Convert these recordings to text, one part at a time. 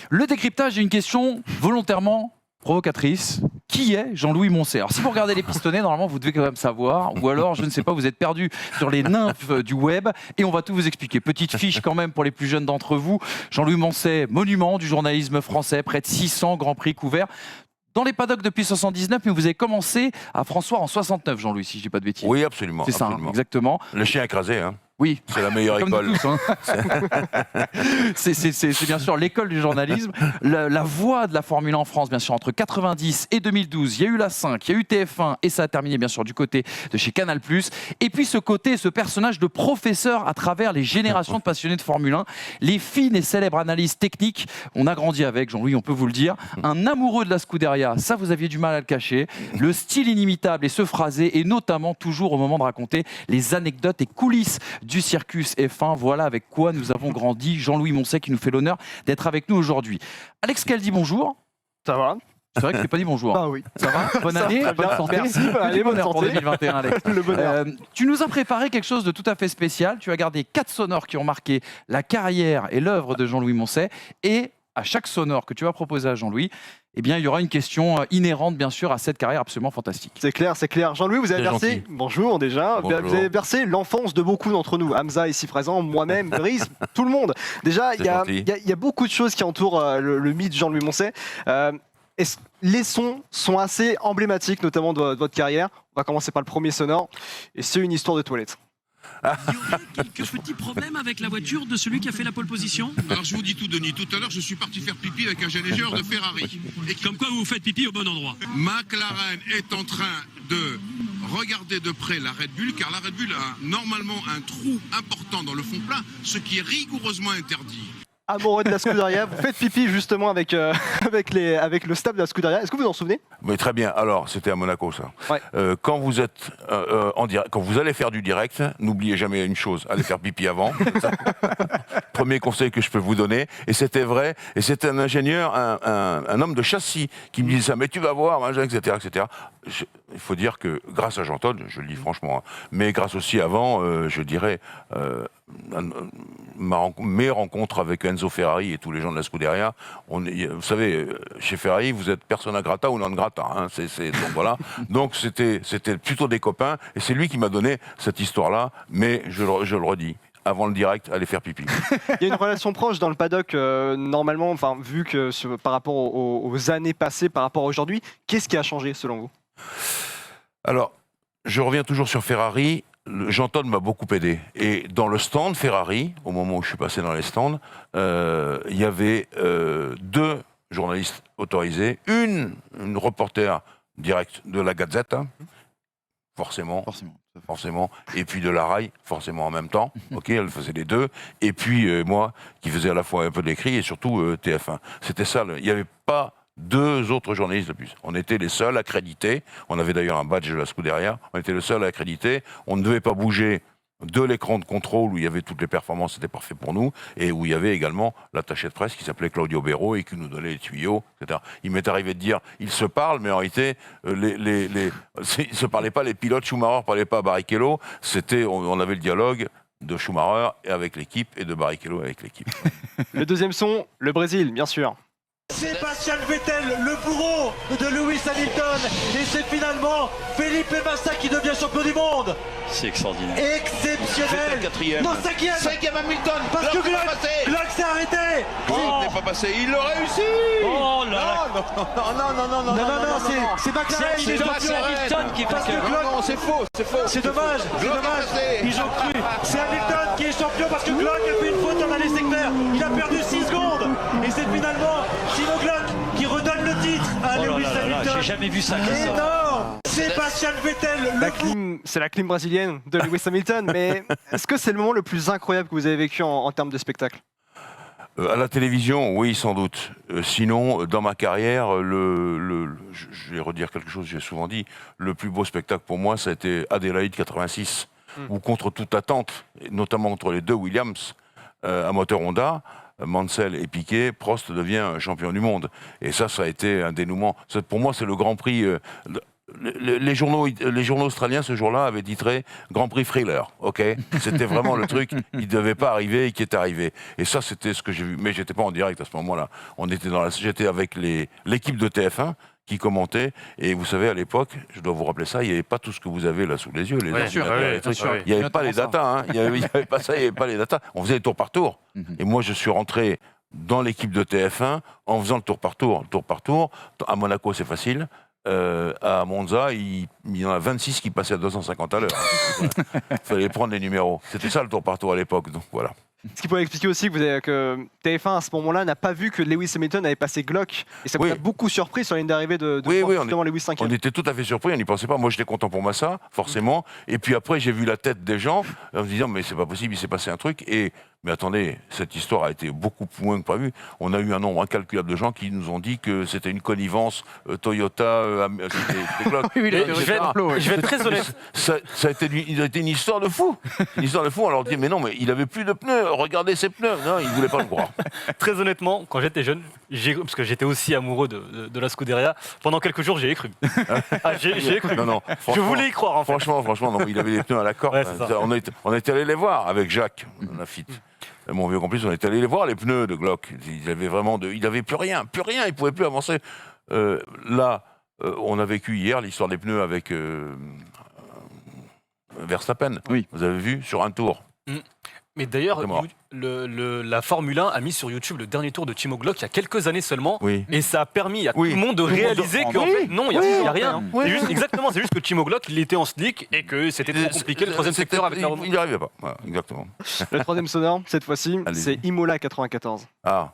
Le décryptage est une question volontairement provocatrice. Qui est Jean-Louis Moncey? Alors si vous regardez les pistonnets, normalement vous devez quand même savoir, ou alors je ne sais pas, vous êtes perdu sur les nymphes du web et on va tout vous expliquer. Petite fiche quand même pour les plus jeunes d'entre vous. Jean-Louis Moncey, monument du journalisme français, près de 600 grands prix couverts. Dans les paddocks depuis 79, mais vous avez commencé à François en 69, Jean-Louis, si je ne dis pas de bêtises. Oui, absolument. C'est ça, absolument. Exactement. Le chien écrasé, hein. Oui. C'est la meilleure Comme école. nous tous, hein. C'est bien sûr l'école du journalisme. La voix de la Formule 1 en France, bien sûr, entre 90 et 2012, il y a eu la 5, il y a eu TF1 et ça a terminé bien sûr du côté de chez Canal+. Et puis ce côté, ce personnage de professeur à travers les générations de passionnés de Formule 1, les fines et célèbres analyses techniques. On a grandi avec, Jean-Louis, on peut vous le dire. Un amoureux de la Scuderia, ça vous aviez du mal à le cacher. Le style inimitable et ce phrasé, et notamment toujours au moment de raconter les anecdotes et coulisses du circus F1. Voilà avec quoi nous avons grandi. Jean-Louis Moncey qui nous fait l'honneur d'être avec nous aujourd'hui. Alex Caldy, bonjour. Ça va? C'est vrai que je t'ai pas dit bonjour. Ah oui. Ça va? Bonne année, bonne santé. Merci, allez, bonne bonheur pour santé. 2021, Alex. Le bonheur. Tu nous as préparé quelque chose de tout à fait spécial. Tu as gardé 4 sonores qui ont marqué la carrière et l'œuvre de Jean-Louis Moncey. Et à chaque sonore que tu vas proposer à Jean-Louis, eh bien, il y aura une question inhérente, bien sûr, à cette carrière absolument fantastique. C'est clair, c'est clair. Jean-Louis, vous avez C'est bercé, gentil. bonjour déjà, Bonjour. vous avez bercé l'enfance de beaucoup d'entre nous. Hamza ici présent, moi-même, Brice, tout le monde. Déjà, il y, gentil. a beaucoup de choses qui entourent le mythe de Jean-Louis Moncey. Les sons sont assez emblématiques, notamment de votre carrière. On va commencer par le premier sonore, et c'est une histoire de toilette. Il y aurait quelques petits problèmes avec la voiture de celui qui a fait la pole position. Alors je vous dis tout, Denis. Tout à l'heure, je suis parti faire pipi avec un génégeur de Ferrari. Et comme quoi vous faites pipi au bon endroit. McLaren est en train de regarder de près la Red Bull, car la Red Bull a normalement un trou important dans le fond plat, ce qui est rigoureusement interdit. Amoureux de la Scuderia, vous faites pipi justement avec le staff de la Scuderia. Est-ce que vous en souvenez? Mais très bien. Alors, c'était à Monaco, ça. Ouais. Quand vous êtes en direct, quand vous allez faire du direct, n'oubliez jamais une chose, allez faire pipi avant. Ça, premier conseil que je peux vous donner. Et c'était vrai. Et c'était un ingénieur, un homme de châssis qui me disait ça. Mais tu vas voir, machin, etc., etc. Il faut dire que grâce à Jean-Todt, je le dis franchement, hein, mais grâce aussi avant, je dirais, mes rencontres avec Enzo Ferrari et tous les gens de la Scuderia, vous savez, chez Ferrari, vous êtes persona grata ou non grata. Hein, donc voilà. Donc c'était plutôt des copains, et c'est lui qui m'a donné cette histoire-là, mais je le redis. Avant le direct, allez faire pipi. Il y a une relation proche dans le paddock, normalement, enfin, vu que par rapport aux années passées, par rapport à aujourd'hui, qu'est-ce qui a changé selon vous? Alors, je reviens toujours sur Ferrari. Jean-Todt m'a beaucoup aidé. Et dans le stand Ferrari, au moment où je suis passé dans les stands, il y avait 2 journalistes autorisés, une reporter direct de la Gazette, hein, forcément, et puis de la RAI, forcément en même temps. Ok, elle faisait les 2. Et puis moi, qui faisais à la fois un peu d'écrit et surtout TF1. C'était ça. Il n'y avait pas 2 autres journalistes de plus. On était les seuls accrédités. On avait d'ailleurs un badge de la Scuderia. On était les seuls accrédités. On ne devait pas bouger de l'écran de contrôle où il y avait toutes les performances, c'était parfait pour nous, et où il y avait également l'attaché de presse qui s'appelait Claudio Béraud et qui nous donnait les tuyaux, etc. Il m'est arrivé de dire, ils se parlent, mais en réalité, ils se parlaient pas, les pilotes, Schumacher ne parlait pas à Barrichello, on avait le dialogue de Schumacher avec l'équipe et de Barrichello avec l'équipe. Le deuxième son, le Brésil, bien sûr. Sébastien Vettel, le bourreau de Lewis Hamilton, et c'est finalement Felipe Massa qui devient champion du monde. C'est extraordinaire. Exceptionnel. Quatrième. Non, cinquième. Hamilton. Parce que Glock s'est arrêté. Glock n'est pas passé. Il l'a réussi. Oh là là. Non, c'est McLaren qui est champion. Hamilton qui est Parce que Glock, Non, c'est faux. c'est dommage, Ils ont cru. C'est Hamilton qui est champion parce que Glock a fait une faute dans les secteurs. Il a perdu 6 secondes. Et c'est finalement Timo Glock qui redonne le titre à Lewis Hamilton. J'ai jamais vu ça comme ça. Énorme. Sébastien Vettel, C'est la clim brésilienne de Lewis Hamilton, mais est-ce que c'est le moment le plus incroyable que vous avez vécu en termes de spectacle? À la télévision, oui, sans doute. Sinon, dans ma carrière, je vais redire quelque chose que j'ai souvent dit, le plus beau spectacle pour moi, ça a été Adélaïde 86, où contre toute attente, et notamment entre les 2 Williams, à moteur Honda, Mansell et Piquet, Prost devient champion du monde. Et ça a été un dénouement. Pour moi, c'est le Grand Prix. les journaux australiens ce jour-là avaient titré Grand Prix Thriller, ok. C'était vraiment le truc qui ne devait pas arriver et qui est arrivé. Et ça, c'était ce que j'ai vu. Mais j'étais pas en direct à ce moment-là. J'étais avec l'équipe de TF1 qui commentait. Et vous savez, à l'époque, je dois vous rappeler ça, il n'y avait pas tout ce que vous avez là sous les yeux, les ordinateurs, les trucs. Il n'y avait pas les datas, hein. Il n'y avait pas ça, il n'y avait pas les datas. On faisait les tours par tour. Et moi, je suis rentré dans l'équipe de TF1 en faisant le tour par tour. Le tour par tour, à Monaco, c'est facile. À Monza, il y en a 26 qui passaient à 250 à l'heure. Il fallait prendre les numéros. C'était ça le tour par tour à l'époque. Donc voilà. Ce qui pourrait expliquer aussi que TF1 à ce moment-là n'a pas vu que Lewis Hamilton avait passé Glock et ça vous a beaucoup surpris sur la ligne d'arrivée de justement Lewis 5e. On était tout à fait surpris, on n'y pensait pas. Moi j'étais content pour Massa, forcément. Et puis après j'ai vu la tête des gens en me disant mais c'est pas possible, il s'est passé un truc. Mais attendez, cette histoire a été beaucoup plus loin que prévu. On a eu un nombre incalculable de gens qui nous ont dit que c'était une connivence Toyota, c'était Glock. Oui, je vais être très honnête. Ça a été une histoire de fou. Une histoire de fou. On leur dit mais non, mais il avait plus de pneus. Regardez ses pneus. Non, ils ne voulaient pas le croire. Très honnêtement, quand j'étais jeune, parce que j'étais aussi amoureux de la Scuderia, pendant quelques jours, j'y ai cru. J'y ai cru. Non, je voulais y croire, en fait. Franchement, non, il avait les pneus à la corde. Ouais, on était allé les voir avec Jacques Lafitte. Mon vieux complice, on est allé les voir, les pneus de Glock. Il avait plus rien, il pouvait plus avancer. On a vécu hier l'histoire des pneus avec Verstappen. Oui. Vous avez vu sur un tour. Mais d'ailleurs, la Formule 1 a mis sur YouTube le dernier tour de Timo Glock il y a quelques années seulement, et ça a permis à tout le monde de réaliser qu'en fait, non, il n'y a rien. C'est juste que Timo Glock, il était en slick et que c'était trop compliqué le troisième secteur avec la remontée. Il n'y arrivait pas, voilà, exactement. Le troisième sonore, cette fois-ci, c'est Imola 94. Ah.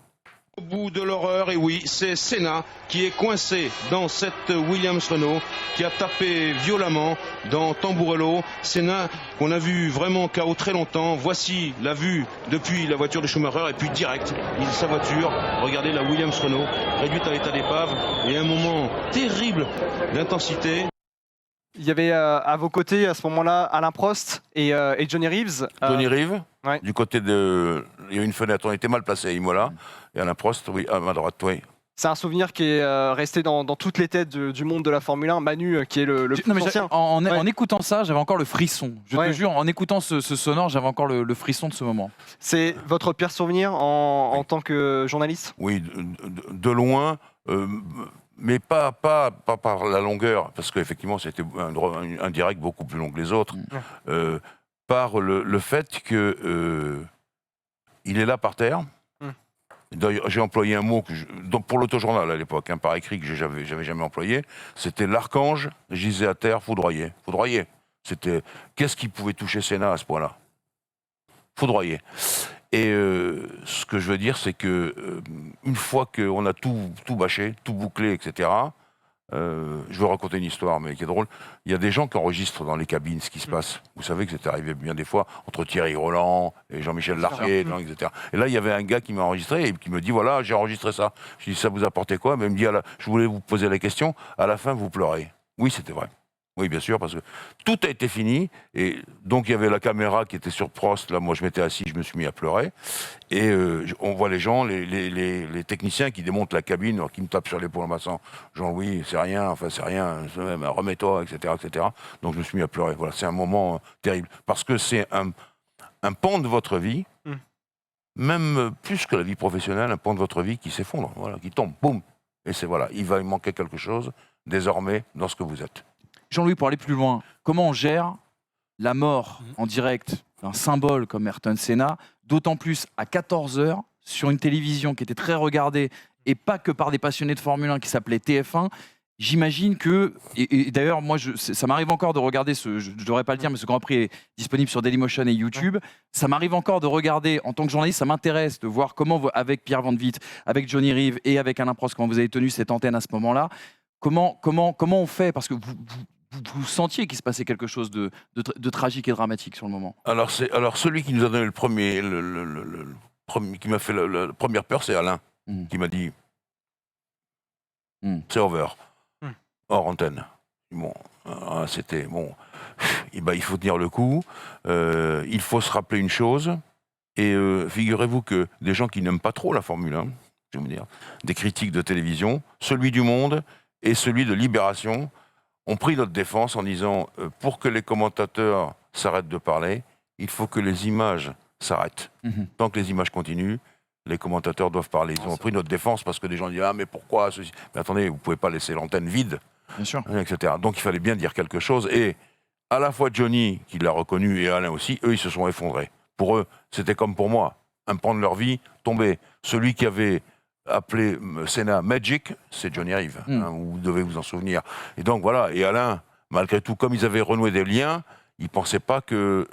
Au bout de l'horreur, et oui, c'est Senna qui est coincé dans cette Williams Renault, qui a tapé violemment dans Tamburello. Senna qu'on a vu vraiment KO très longtemps. Voici la vue depuis la voiture de Schumacher et puis direct, sa voiture, regardez la Williams Renault, réduite à l'état d'épave et un moment terrible d'intensité. Il y avait à vos côtés à ce moment-là Alain Prost et Johnny Reeves. Johnny Reeves, ouais. Du côté de... Il y a une fenêtre, on était mal placé à Imola. Et Alain Prost, oui, à ma droite, oui. C'est un souvenir qui est resté dans toutes les têtes du monde de la Formule 1. Manu, qui est le plus ancien. En écoutant ça, j'avais encore le frisson. Je te jure, en écoutant ce sonore, j'avais encore le frisson de ce moment. C'est votre pire souvenir en tant que journaliste ? Oui, de loin... mais pas par la longueur, parce qu'effectivement c'était un direct beaucoup plus long que les autres, par le fait que il est là par terre. D'ailleurs, j'ai employé un mot pour l'autojournal à l'époque, par écrit, que j'avais jamais employé, c'était l'archange gisait à terre foudroyé. Foudroyé. C'était qu'est-ce qui pouvait toucher Senna à ce point-là ? Foudroyé. Et ce que je veux dire, c'est que une fois qu'on a tout bâché, tout bouclé, etc., je veux raconter une histoire, mais qui est drôle. Il y a des gens qui enregistrent dans les cabines ce qui se passe. Vous savez que c'est arrivé bien des fois entre Thierry Roland et Jean-Michel Larquet, etc. Et là, il y avait un gars qui m'a enregistré et qui me dit, voilà, j'ai enregistré ça. Je dis, ça vous apportait quoi ? Mais il me dit, je voulais vous poser la question, à la fin, vous pleurez. Oui, c'était vrai. Oui, bien sûr, parce que tout a été fini. Et donc, il y avait la caméra qui était sur Prost. Là, moi, je m'étais assis, je me suis mis à pleurer. Et on voit les gens, les techniciens qui démontent la cabine, alors, qui me tapent sur l'épaule en massant. Jean-Louis, c'est rien, remets-toi, etc., etc. Donc, je me suis mis à pleurer. Voilà, c'est un moment terrible. Parce que c'est un pan de votre vie, même plus que la vie professionnelle, un pan de votre vie qui s'effondre, voilà, qui tombe, boum. Et c'est voilà, il va manquer quelque chose, désormais, dans ce que vous êtes. Jean-Louis, pour aller plus loin, comment on gère la mort en direct d'un symbole comme Ayrton Senna, d'autant plus à 14h, sur une télévision qui était très regardée, et pas que par des passionnés de Formule 1 qui s'appelait TF1. J'imagine que, et d'ailleurs, moi, ça m'arrive encore de regarder je ne devrais pas le dire, mais ce Grand Prix est disponible sur Dailymotion et YouTube. Ça m'arrive encore de regarder, en tant que journaliste, ça m'intéresse de voir comment, avec Pierre Van Witt, avec Johnny Reeves et avec Alain Prost, comment vous avez tenu cette antenne à ce moment-là. Comment on fait ? Parce que vous sentiez qu'il se passait quelque chose de tragique et dramatique sur le moment. Alors celui qui nous a donné le premier, qui m'a fait la première peur, c'est Alain, qui m'a dit c'est over, hors antenne. Bon, c'était bon. Il faut tenir le coup. Il faut se rappeler une chose. Et figurez-vous que des gens qui n'aiment pas trop la Formule 1, je vais vous dire, des critiques de télévision, celui du Monde et celui de Libération, ont pris notre défense en disant pour que les commentateurs s'arrêtent de parler, il faut que les images s'arrêtent. Tant que les images continuent, les commentateurs doivent parler. Ils ont pris notre défense parce que des gens disent ah mais pourquoi ceci. Mais attendez, vous pouvez pas laisser l'antenne vide, Bien sûr. etc. Donc il fallait bien dire quelque chose. Et à la fois Johnny, qui l'a reconnu, et Alain aussi, eux, ils se sont effondrés. Pour eux, c'était comme pour moi, un pan de leur vie tombé. Celui qui avait appelé Senna Magic, c'est Johnny Ive. Vous devez vous en souvenir. Et donc voilà. Et Alain, malgré tout, comme ils avaient renoué des liens, ils ne pensaient pas que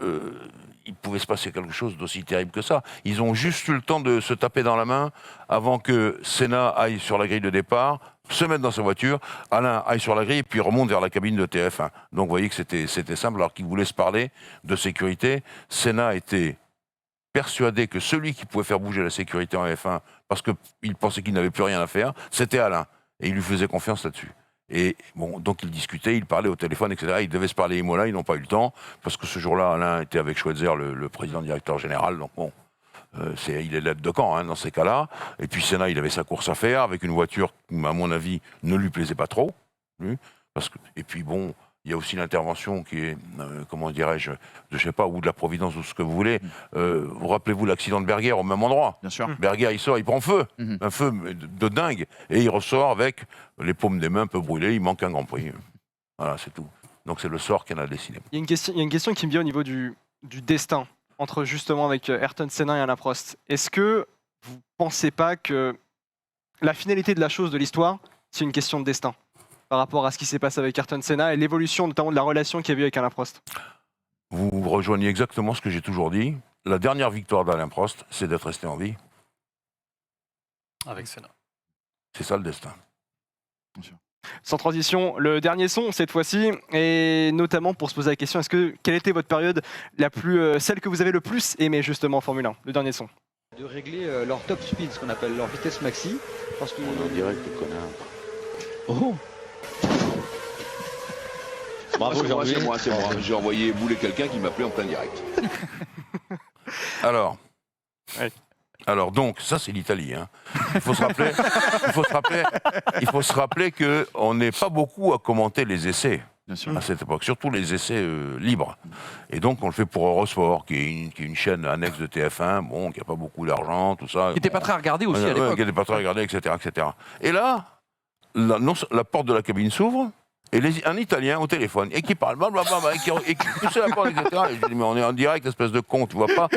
il pouvait se passer quelque chose d'aussi terrible que ça. Ils ont juste eu le temps de se taper dans la main avant que Senna aille sur la grille de départ, se mette dans sa voiture, Alain aille sur la grille et puis remonte vers la cabine de TF1. Donc vous voyez que c'était simple, alors qu'ils voulaient se parler de sécurité. Senna était persuadé que celui qui pouvait faire bouger la sécurité en F1, parce qu'il pensait qu'il n'avait plus rien à faire, c'était Alain. Et il lui faisait confiance là-dessus. Et bon, donc ils discutaient, ils parlaient au téléphone, etc. Ils devaient se parler Imola, ils n'ont pas eu le temps, parce que ce jour-là, Alain était avec Schweitzer, le président-directeur général, donc bon, il est l'aide de camp dans ces cas-là. Et puis Senna, il avait sa course à faire, avec une voiture qui, à mon avis, ne lui plaisait pas trop. Et puis bon, il y a aussi l'intervention qui est, comment dirais-je, je sais pas, ou de la Providence, ou ce que vous voulez. Vous rappelez-vous l'accident de Berger au même endroit. Bien sûr. Berger, il sort, il prend feu, un feu de dingue, et il ressort avec les paumes des mains un peu brûlées, il manque un Grand Prix. Voilà, c'est tout. Donc c'est le sort qui en a décidé. Il y a une question qui me vient au niveau du destin, entre justement avec Ayrton Senna et Alain Prost. Est-ce que vous ne pensez pas que la finalité de la chose, de l'histoire, c'est une question de destin par rapport à ce qui s'est passé avec Ayrton Senna et l'évolution notamment de la relation qu'il y a eu avec Alain Prost? Vous rejoignez exactement ce que j'ai toujours dit. La dernière victoire d'Alain Prost, c'est d'être resté en vie. Avec Senna. C'est ça le destin. Sans transition, le dernier son cette fois-ci, et notamment pour se poser la question, quelle était votre période la plus, celle que vous avez le plus aimée justement en Formule 1, le dernier son? De régler leur top speed, ce qu'on appelle leur vitesse maxi, parce que on en direct, le connard. Oh. Bravo, c'est moi. J'ai envoyé bouler quelqu'un qui m'appelait en plein direct. Alors, donc, ça c'est l'Italie. Il faut se rappeler qu'on n'est pas beaucoup à commenter les essais à cette époque, surtout les essais libres. Et donc on le fait pour Eurosport, qui est une chaîne annexe de TF1, bon, qui n'a pas beaucoup d'argent, tout ça. Qui n'était pas très regardé aussi à l'époque. Qui n'était pas très regardé, etc., etc. Et là, la porte de la cabine s'ouvre. Et un Italien au téléphone, et qui parle, blablabla, et qui pousse la porte, etc. Et je dis, mais on est en direct, espèce de con, tu vois pas,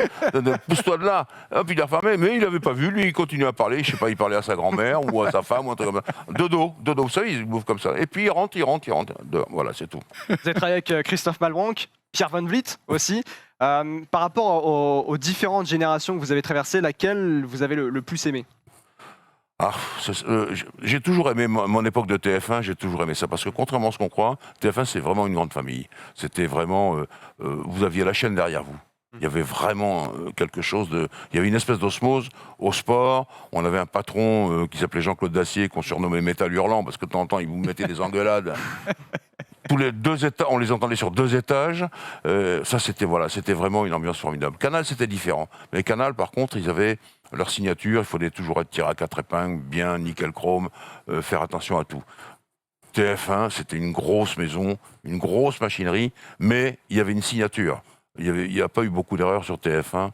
pousse-toi de là. Hop, il a fermé, mais il n'avait pas vu, lui, il continue à parler, je sais pas, il parlait à sa grand-mère, ou à sa femme, ou un truc comme ça. Dodo, vous savez, il bouffe comme ça. Et puis il rentre. Voilà, c'est tout. Vous avez travaillé avec Christophe Malbranck, Pierre Van Vliet aussi. Par rapport aux différentes générations que vous avez traversées, laquelle vous avez le plus aimé? J'ai toujours aimé mon époque de TF1, j'ai toujours aimé ça, parce que contrairement à ce qu'on croit, TF1 c'est vraiment une grande famille. C'était vraiment, vous aviez la chaîne derrière vous. Il y avait vraiment quelque chose de... Il y avait une espèce d'osmose au sport. On avait un patron qui s'appelait Jean-Claude Dacier, qu'on surnommait Métal Hurlant, parce que de temps en temps, il vous mettait des engueulades. Tous les 2 étages, on les entendait sur 2 étages. Ça, c'était vraiment une ambiance formidable. Canal, c'était différent. Mais Canal, par contre, ils avaient leur signature. Il fallait toujours être tiré à 4 épingles, bien nickel chrome, faire attention à tout. TF1, c'était une grosse maison, une grosse machinerie, mais il y avait une signature. Il n'y a pas eu beaucoup d'erreurs sur TF1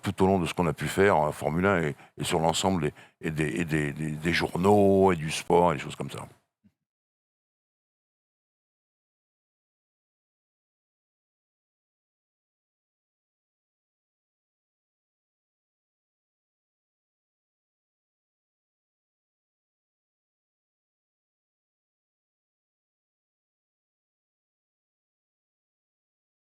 tout au long de ce qu'on a pu faire en Formule 1 et sur l'ensemble des journaux et du sport et des choses comme ça.